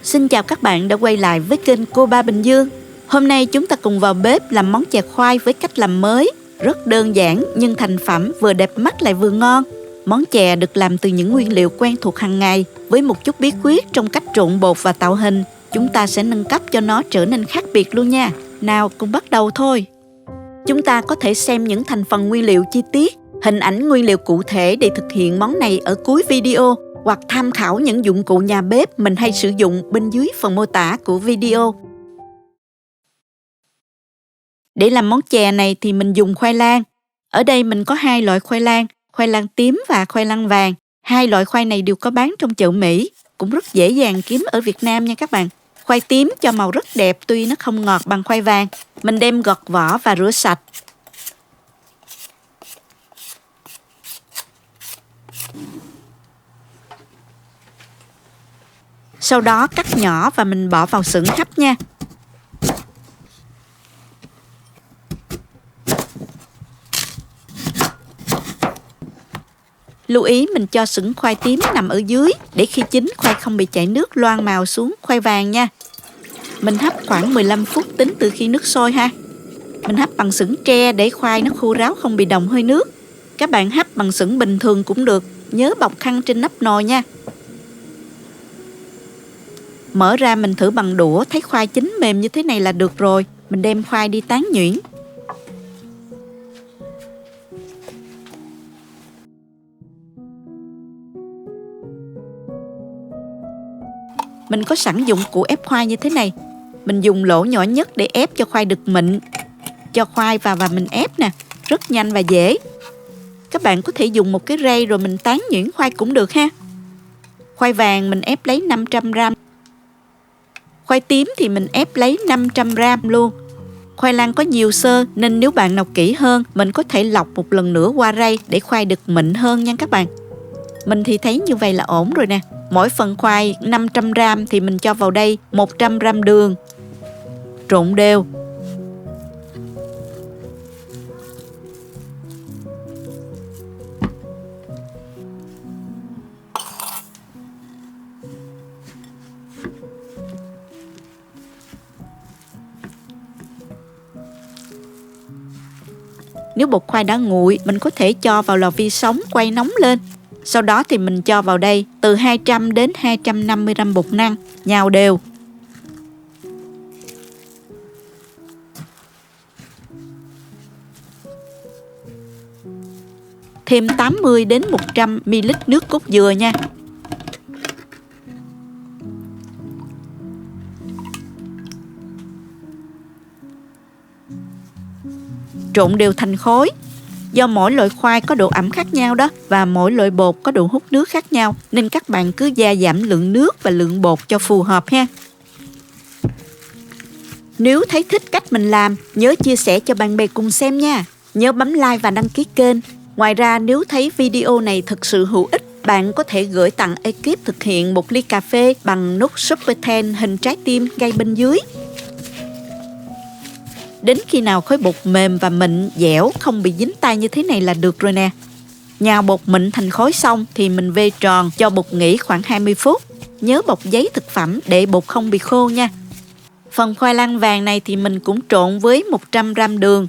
Xin chào các bạn đã quay lại với kênh Cô Ba Bình Dương. Hôm nay chúng ta cùng vào bếp làm món chè khoai với cách làm mới. Rất đơn giản nhưng thành phẩm vừa đẹp mắt lại vừa ngon. Món chè được làm từ những nguyên liệu quen thuộc hàng ngày với một chút bí quyết trong cách trộn bột và tạo hình. Chúng ta sẽ nâng cấp cho nó trở nên khác biệt luôn nha. Nào cùng bắt đầu thôi. Chúng ta có thể xem những thành phần nguyên liệu chi tiết, hình ảnh nguyên liệu cụ thể để thực hiện món này ở cuối video, hoặc tham khảo những dụng cụ nhà bếp mình hay sử dụng bên dưới phần mô tả của video. Để làm món chè này thì mình dùng khoai lang. Ở đây mình có 2 loại khoai lang tím và khoai lang vàng. 2 loại khoai này đều có bán trong chợ Mỹ, cũng rất dễ dàng kiếm ở Việt Nam nha các bạn. Khoai tím cho màu rất đẹp tuy nó không ngọt bằng khoai vàng. Mình đem gọt vỏ và rửa sạch. Sau đó cắt nhỏ và mình bỏ vào xửng hấp nha. Lưu ý mình cho xửng khoai tím nằm ở dưới để khi chín khoai không bị chảy nước loang màu xuống khoai vàng nha. Mình hấp khoảng 15 phút tính từ khi nước sôi ha. Mình hấp bằng xửng tre để khoai nó khô ráo không bị đồng hơi nước. Các bạn hấp bằng xửng bình thường cũng được, nhớ bọc khăn trên nắp nồi nha. Mở ra mình thử bằng đũa, thấy khoai chín mềm như thế này là được rồi. Mình đem khoai đi tán nhuyễn. Mình có sẵn dụng cụ ép khoai như thế này. Mình dùng lỗ nhỏ nhất để ép cho khoai được mịn. Cho khoai vào và mình ép nè, rất nhanh và dễ. Các bạn có thể dùng một cái rây rồi mình tán nhuyễn khoai cũng được ha. Khoai vàng mình ép lấy 500g. Khoai tím thì mình ép lấy 500g luôn. Khoai lang có nhiều xơ nên nếu bạn nào kỹ hơn, mình có thể lọc một lần nữa qua rây để khoai được mịn hơn nha các bạn. Mình thì thấy như vậy là ổn rồi nè. Mỗi phần khoai 500g thì mình cho vào đây 100g đường. Trộn đều. Nếu bột khoai đã nguội, mình có thể cho vào lò vi sóng quay nóng lên. Sau đó thì mình cho vào đây từ 200 đến 250g bột năng, nhào đều. Thêm 80 đến 100ml nước cốt dừa nha. Trộn đều thành khối. Do mỗi loại khoai có độ ẩm khác nhau đó và mỗi loại bột có độ hút nước khác nhau nên các bạn cứ gia giảm lượng nước và lượng bột cho phù hợp ha. Nếu thấy thích cách mình làm, nhớ chia sẻ cho bạn bè cùng xem nha. Nhớ bấm like và đăng ký kênh. Ngoài ra nếu thấy video này thực sự hữu ích, bạn có thể gửi tặng ekip thực hiện một ly cà phê bằng nút Super 10 hình trái tim ngay bên dưới. Đến khi nào khối bột mềm và mịn, dẻo, không bị dính tay như thế này là được rồi nè. Nhào bột mịn thành khối xong thì mình vê tròn cho bột nghỉ khoảng 20 phút. Nhớ bọc giấy thực phẩm để bột không bị khô nha. Phần khoai lang vàng này thì mình cũng trộn với 100g đường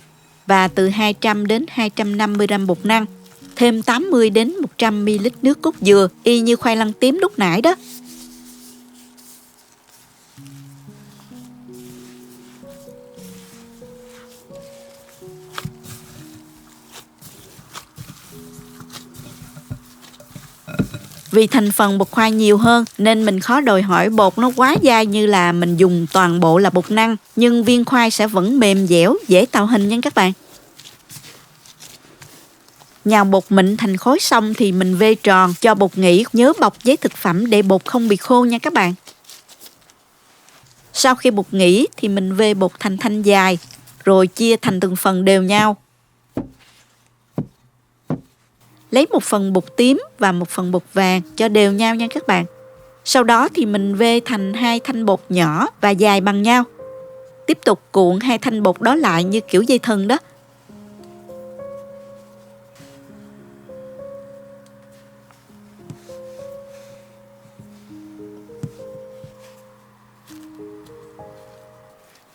và từ 200 đến 250g bột năng. Thêm 80 đến 100ml nước cốt dừa y như khoai lang tím lúc nãy đó. Vì thành phần bột khoai nhiều hơn nên mình khó đòi hỏi bột nó quá dai như là mình dùng toàn bộ là bột năng. Nhưng viên khoai sẽ vẫn mềm dẻo, dễ tạo hình nha các bạn. Nhào bột mịn thành khối xong thì mình vê tròn cho bột nghỉ. Nhớ bọc giấy thực phẩm để bột không bị khô nha các bạn. Sau khi bột nghỉ thì mình vê bột thành thanh dài rồi chia thành từng phần đều nhau. Lấy một phần bột tím và một phần bột vàng cho đều nhau nha các bạn. Sau đó thì mình vê thành 2 thanh bột nhỏ và dài bằng nhau. Tiếp tục cuộn 2 thanh bột đó lại như kiểu dây thừng đó.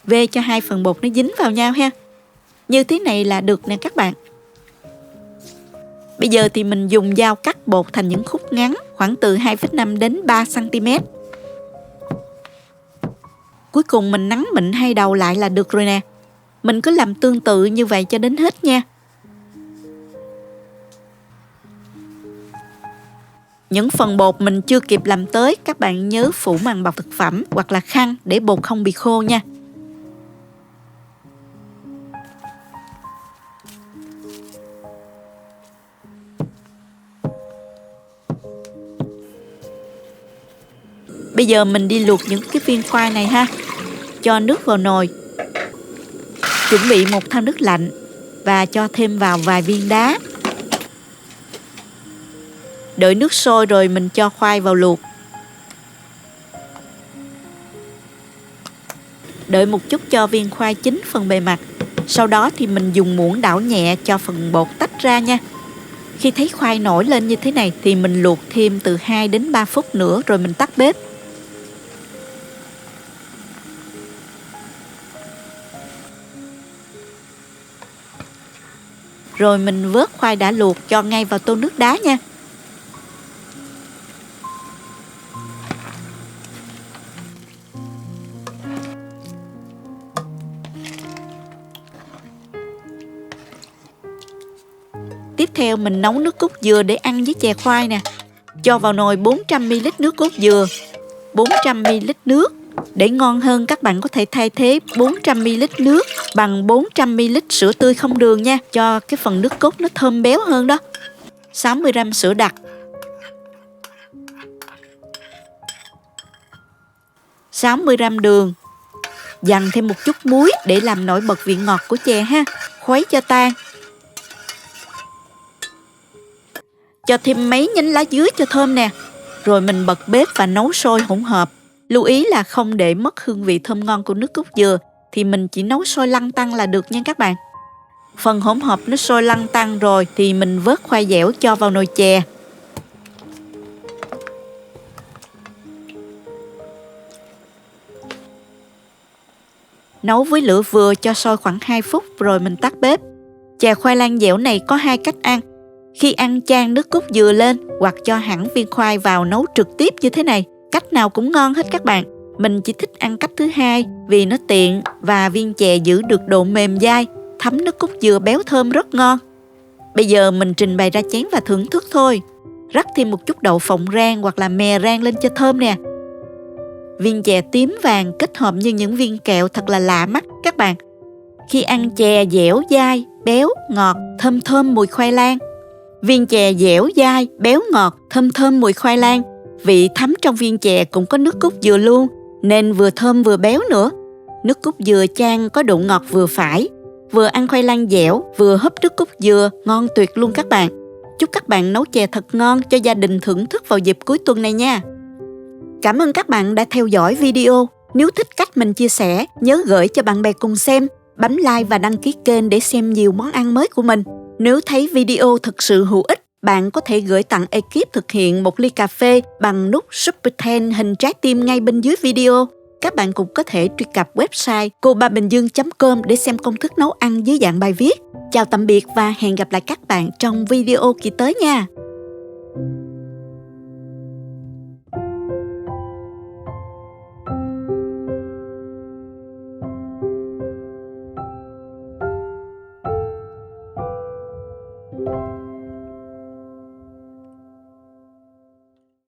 Vê cho hai phần bột nó dính vào nhau ha. Như thế này là được nè các bạn. Bây giờ thì mình dùng dao cắt bột thành những khúc ngắn khoảng từ 2,5 đến 3 cm. Cuối cùng mình nắn mịn hai đầu lại là được rồi nè. Mình cứ làm tương tự như vậy cho đến hết nha. Những phần bột mình chưa kịp làm tới, các bạn nhớ phủ màng bọc thực phẩm hoặc là khăn để bột không bị khô nha. Bây giờ mình đi luộc những cái viên khoai này ha. Cho nước vào nồi. Chuẩn bị một thau nước lạnh và cho thêm vào vài viên đá. Đợi nước sôi rồi mình cho khoai vào luộc. Đợi một chút cho viên khoai chín phần bề mặt. Sau đó thì mình dùng muỗng đảo nhẹ cho phần bột tách ra nha. Khi thấy khoai nổi lên như thế này thì mình luộc thêm từ 2 đến 3 phút nữa rồi mình tắt bếp. Rồi mình vớt khoai đã luộc cho ngay vào tô nước đá nha. Tiếp theo mình nấu nước cốt dừa để ăn với chè khoai nè. Cho vào nồi 400ml nước cốt dừa, 400ml nước. Để ngon hơn các bạn có thể thay thế 400ml nước bằng 400ml sữa tươi không đường nha, cho cái phần nước cốt nó thơm béo hơn đó. 60g sữa đặc, 60g đường. Dằn thêm một chút muối để làm nổi bật vị ngọt của chè ha. Khuấy cho tan. Cho thêm mấy nhánh lá dứa cho thơm nè. Rồi mình bật bếp và nấu sôi hỗn hợp. Lưu ý là không để mất hương vị thơm ngon của nước cốt dừa thì mình chỉ nấu sôi lăn tăn là được nha các bạn. Phần hỗn hợp nó sôi lăn tăn rồi thì mình vớt khoai dẻo cho vào nồi chè. Nấu với lửa vừa cho sôi khoảng 2 phút rồi mình tắt bếp. Chè khoai lang dẻo này có 2 cách ăn. Khi ăn chan nước cốt dừa lên hoặc cho hẳn viên khoai vào nấu trực tiếp như thế này. Cách nào cũng ngon hết các bạn. Mình chỉ thích ăn cách thứ hai vì nó tiện và viên chè giữ được độ mềm dai, thấm nước cốt dừa béo thơm rất ngon. Bây giờ mình trình bày ra chén và thưởng thức thôi. Rắc thêm một chút đậu phộng rang hoặc là mè rang lên cho thơm nè. Viên chè tím vàng kết hợp như những viên kẹo thật là lạ mắt các bạn. Khi ăn chè dẻo dai, béo, ngọt, thơm thơm mùi khoai lang. Viên chè dẻo dai, béo ngọt, thơm thơm mùi khoai lang. Vị thấm trong viên chè cũng có nước cốt dừa luôn, nên vừa thơm vừa béo nữa. Nước cốt dừa chan có độ ngọt vừa phải. Vừa ăn khoai lang dẻo, vừa húp nước cốt dừa, ngon tuyệt luôn các bạn. Chúc các bạn nấu chè thật ngon cho gia đình thưởng thức vào dịp cuối tuần này nha. Cảm ơn các bạn đã theo dõi video. Nếu thích cách mình chia sẻ, nhớ gửi cho bạn bè cùng xem, bấm like và đăng ký kênh để xem nhiều món ăn mới của mình. Nếu thấy video thực sự hữu ích, bạn có thể gửi tặng ekip thực hiện một ly cà phê bằng nút Super Thanks hình trái tim ngay bên dưới video. Các bạn cũng có thể truy cập website cobabình dương.com để xem công thức nấu ăn dưới dạng bài viết. Chào tạm biệt và hẹn gặp lại các bạn trong video kỳ tới nha.